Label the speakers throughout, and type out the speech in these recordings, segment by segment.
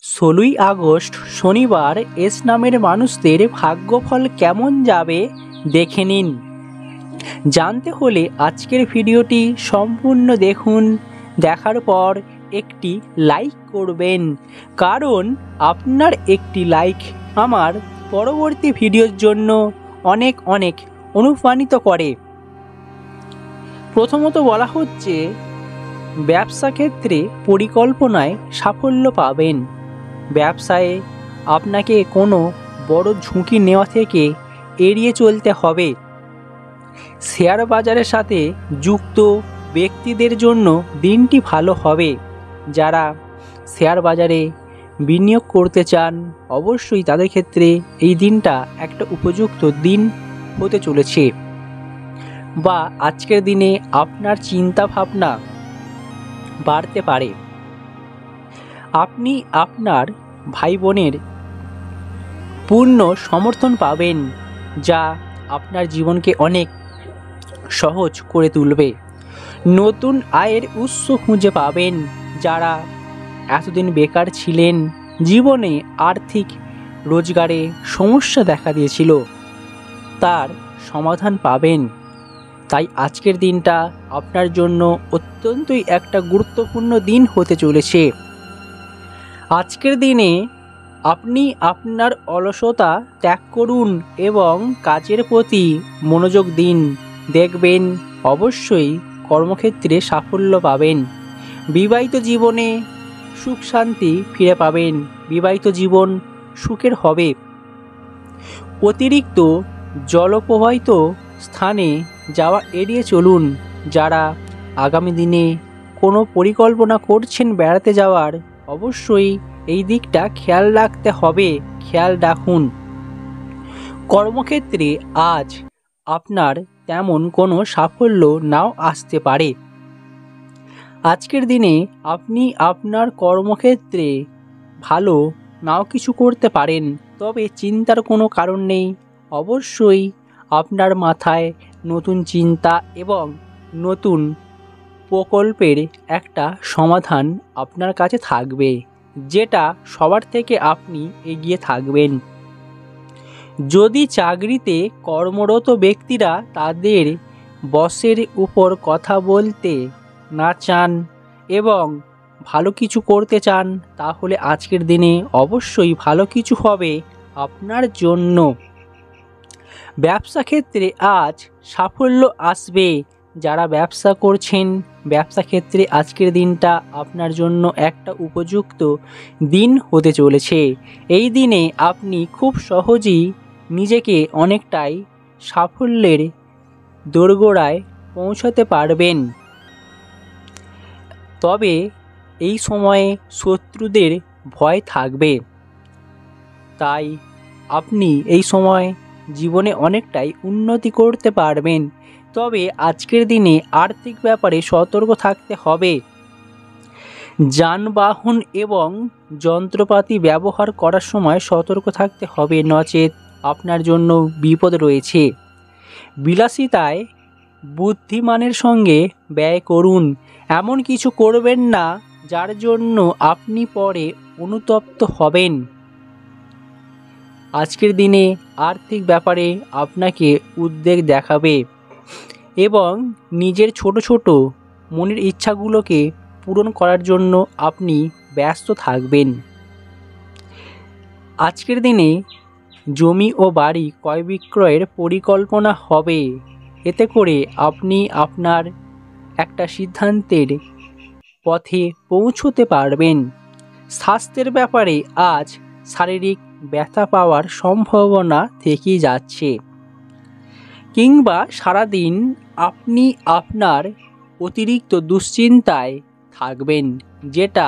Speaker 1: 16ই August শনিবার S নামের মানুষদের ভাগ্যফল কেমন যাবে দেখে নিন। জানতে হলে আজকের ভিডিওটি সম্পূর্ণ দেখুন। দেখার পর একটি লাইক করবেন, কারণ আপনার একটি লাইক আমার পরবর্তী ভিডিওর জন্য অনেক অনেক অনুপ্রাণিত করে। প্রথমত বলা হচ্ছে, ব্যবসা ক্ষেত্রে পরিকল্পনায় সাফল্য পাবেন। ব্যবসায়ে আপনাকে কোনো বড় ঝুঁকি নেওয়া থেকে এড়িয়ে চলতে হবে। শেয়ার বাজারের সাথে যুক্ত ব্যক্তিদের জন্য দিনটি ভালো হবে। যারা শেয়ার বাজারে বিনিয়োগ করতে চান, অবশ্যই তাদের ক্ষেত্রে এই দিনটা একটা উপযুক্ত দিন হতে চলেছে। বা আজকের দিনে আপনার চিন্তা ভাবনা বাড়তে পারে। আপনি আপনার ভাই বোনের পূর্ণ সমর্থন পাবেন, যা আপনার জীবনকে অনেক সহজ করে তুলবে। নতুন আয়ের উৎস খুঁজে পাবেন। যারা এতদিন বেকার ছিলেন, জীবনে আর্থিক রোজগারে সমস্যা দেখা দিয়েছিল, তার সমাধান পাবেন। তাই আজকের দিনটা আপনার জন্য অত্যন্তই একটা গুরুত্বপূর্ণ দিন হতে চলেছে। আজকের দিনে আপনি আপনার অলসতা ত্যাগ করুন এবং কাজের প্রতি মনোযোগ দিন। দেখবেন অবশ্যই কর্মক্ষেত্রে সাফল্য পাবেন। বিবাহিত জীবনে সুখ শান্তি ফিরে পাবেন। বিবাহিত জীবন সুখের হবে। অতিরিক্ত জলপ্রবাহিত স্থানে যাওয়া এড়িয়ে চলুন। যারা আগামী দিনে কোনো পরিকল্পনা করছেন বেড়াতে যাওয়ার, অবশ্যই এই দিকটা খেয়াল রাখতে হবে। খেয়াল রাখুন। কর্মক্ষেত্রে আজ আপনার তেমন কোনো সাফল্য নাও আসতে পারে। আজকের দিনে আপনি আপনার কর্মক্ষেত্রে ভালো নাও কিছু করতে পারেন, তবে চিন্তার কোনো কারণ নেই। অবশ্যই আপনার মাথায় নতুন চিন্তা এবং নতুন প্রকল্পের একটা সমাধান আপনার কাছে থাকবে, যেটা সবার থেকে আপনি এগিয়ে থাকবেন। যদি চাকরিতে কর্মরত ব্যক্তিরা তাদের বসের উপর কথা বলতে না চান এবং ভালো কিছু করতে চান, তাহলে আজকের দিনে অবশ্যই ভালো কিছু হবে আপনার জন্য। ব্যবসা ক্ষেত্রে আজ সাফল্য আসবে। যারা ব্যবসা করছেন, ব্যবসা ক্ষেত্রে আজকের দিনটা আপনার জন্য একটা উপযুক্ত দিন হতে চলেছে। এই দিনে আপনি খুব সহজেই নিজেকে অনেকটাই সাফল্যের দোরগোড়ায় পৌঁছাতে পারবেন। তবে এই সময়ে শত্রুদের ভয় থাকবে, তাই আপনি এই সময় জীবনে অনেকটাই উন্নতি করতে পারবেন। তবে আজকের দিনে আর্থিক ব্যাপারে সতর্ক থাকতে হবে। যানবাহন এবং যন্ত্রপাতি ব্যবহার করার সময় সতর্ক থাকতে হবে, নচেত আপনার জন্য বিপদ রয়েছে। বিলাসিতায় বুদ্ধিমানের সঙ্গে ব্যয় করুন। এমন কিছু করবেন না যার জন্য আপনি পরে অনুতপ্ত হবেন। আজকের দিনে আর্থিক ব্যাপারে আপনাকে উদ্বেগ দেখাবে এবং নিজের ছোট ছোট মনের ইচ্ছাগুলোকে পূরণ করার জন্য আপনি ব্যস্ত থাকবেন। আজকের দিনে জমি ও বাড়ি ক্রয় বিক্রয়ের পরিকল্পনা হবে। এতে করে আপনি আপনার একটা সিদ্ধান্তের পথে পৌঁছতে পারবেন। স্বাস্থ্যের ব্যাপারে আজ শারীরিক ব্যথা পাওয়ার সম্ভাবনা থেকেই যাচ্ছে, কিংবা সারাদিন আপনি আপনার অতিরিক্ত দুশ্চিন্তায় থাকবেন, যেটা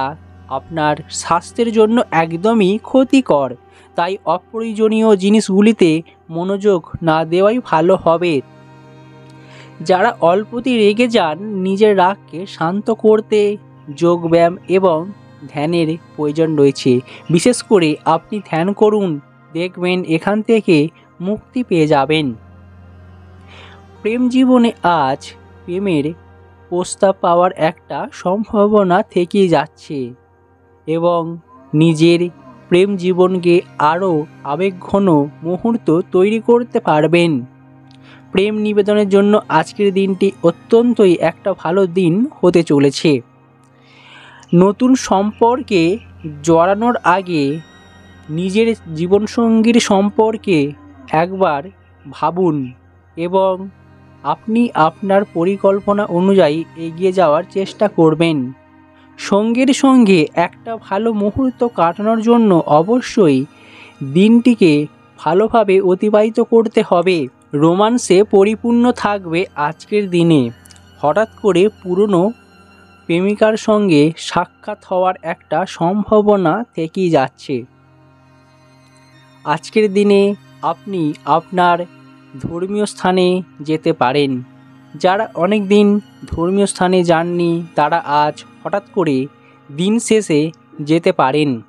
Speaker 1: আপনার স্বাস্থ্যের জন্য একদমই ক্ষতিকর। তাই অপ্রয়োজনীয় জিনিসগুলিতে মনোযোগ না দেওয়াই ভালো হবে। যারা অল্পতেই রেগে যান, নিজের রাগকে শান্ত করতে যোগব্যায়াম এবং ধ্যানের প্রয়োজন রয়েছে। বিশেষ করে আপনি ধ্যান করুন, দেখবেন এখান থেকে মুক্তি পেয়ে যাবেন। প্রেম জীবনে আজ প্রেমের প্রস্তাব পাওয়ার একটা সম্ভাবনা থেকেই যাচ্ছে এবং নিজের প্রেম জীবনকে আরও আবেগঘন মুহূর্ত তৈরি করতে পারবেন। প্রেম নিবেদনের জন্য আজকের দিনটি অত্যন্তই একটা ভালো দিন হতে চলেছে। নতুন সম্পর্কে জড়ানোর আগে নিজের জীবনসঙ্গীর সম্পর্কে একবার ভাবুন এবং আপনি আপনার পরিকল্পনা অনুযায়ী এগিয়ে যাওয়ার চেষ্টা করবেন। সঙ্গীর সঙ্গে একটা ভালো মুহূর্ত কাটানোর জন্য অবশ্যই দিনটিকে ভালোভাবে অতিবাহিত করতে হবে। রোমান্সে পরিপূর্ণ থাকবে আজকের দিনে। হঠাৎ করে পুরনো প্রেমিকার সঙ্গে সাক্ষাৎ হওয়ার একটা সম্ভাবনা থেকেই যাচ্ছে। আজকের দিনে আপনি আপনার ধর্মীয় স্থানে যেতে পারেন। যারা অনেক দিন ধর্মীয় স্থানে যাননি তারা আজ হঠাৎ করে দিন শেষে যেতে পারেন।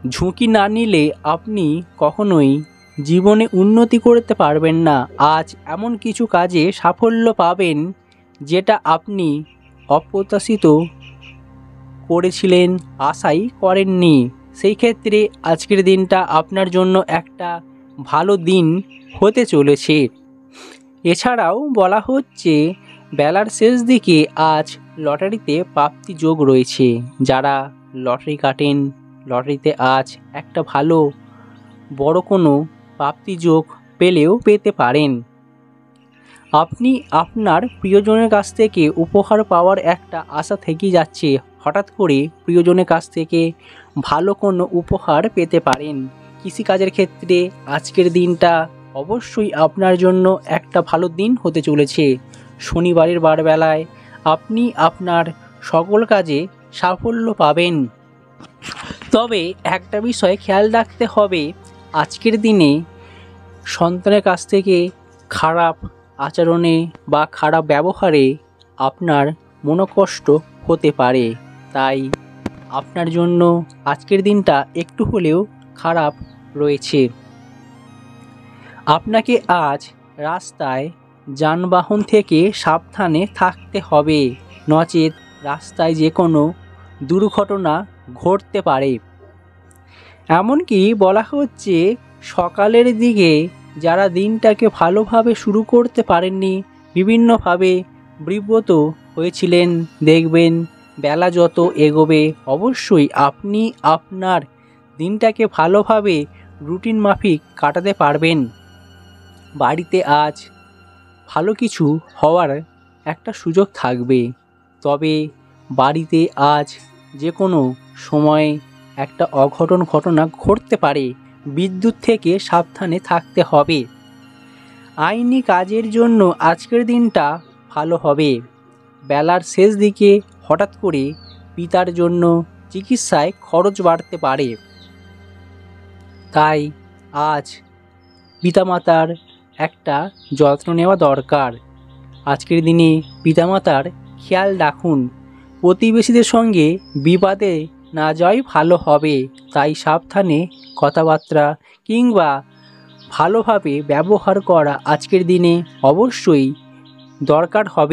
Speaker 1: ঝুঁকি না নিলে আপনি কখনোই জীবনে উন্নতি করতে পারবেন না। আজ এমন কিছু কাজে সাফল্য পাবেন যেটা আপনি অপ্রত্যাশিত করেছিলেন, আশাই করেননি। সেই ক্ষেত্রে আজকের দিনটা আপনার জন্য একটা ভালো দিন হতে চলেছে। এছাড়াও বলা হচ্ছে বেলার শেষ দিকে আজ লটারিতে প্রাপ্তি যোগ রয়েছে। যারা লটারি কাটেন, লটারিতে আজ একটা ভালো বড় কোনো প্রাপ্তি যোগ পেলেও পেতে পারেন। আপনি আপনার প্রিয়জনের কাছ থেকে উপহার পাওয়ার একটা আশা থেকেই যাচ্ছে। হঠাৎ করে প্রিয়জনের কাছ থেকে ভালো কোনো উপহার পেতে পারেন। কৃষিকাজের ক্ষেত্রে আজকের দিনটা অবশ্যই আপনার জন্য একটা ভালো দিন হতে চলেছে। শনিবারের বারবেলায় আপনি আপনার সকল কাজে সাফল্য পাবেন। তবে একটা বিষয় খেয়াল রাখতে হবে, আজকের দিনে সন্তানের কাছ থেকে খারাপ আচরণে বা খারাপ ব্যবহারে আপনার মনোকষ্ট হতে পারে। তাই আপনার জন্য আজকের দিনটা একটু হলেও খারাপ রয়েছে। আপনাকে আজ রাস্তায় যানবাহন থেকে সাবধানে থাকতে হবে, নচেৎ রাস্তায় যে কোনো দুর্ঘটনা ঘটতে পারে। এমনকি বলা হচ্ছে সকালের দিকে যারা দিনটাকে ভালোভাবে শুরু করতে পারেননি, বিভিন্নভাবে বিব্রত হয়েছিলেন, দেখবেন বেলা যত এগোবে অবশ্যই আপনি আপনার দিনটাকে ভালোভাবে রুটিন মাফিক কাটাতে পারবেন। বাড়িতে আজ ভালো কিছু হওয়ার একটা সুযোগ থাকবে। তবে বাড়িতে আজ যে কোনো সময় একটা অঘটন ঘটনা ঘটতে পারে, বিদ্যুৎ থেকে সাবধানে থাকতে হবে। আইনি কাজের জন্য আজকের দিনটা ভালো হবে। বেলার শেষ দিকে হঠাৎ করে পিতার জন্য চিকিৎসায় খরচ বাড়তে পারে। তাই আজ পিতামাতার একটা যত্ন নেওয়া দরকার। আজকের দিনে পিতামাতার খেয়াল রাখুন। প্রতিবেশীদের সঙ্গে বিবাদে না যাওয়াই ভালো হবে। তাই সাবধানে কথাবার্তা কিংবা ভালোভাবে ব্যবহার করা আজকের দিনে অবশ্যই দরকার হবে।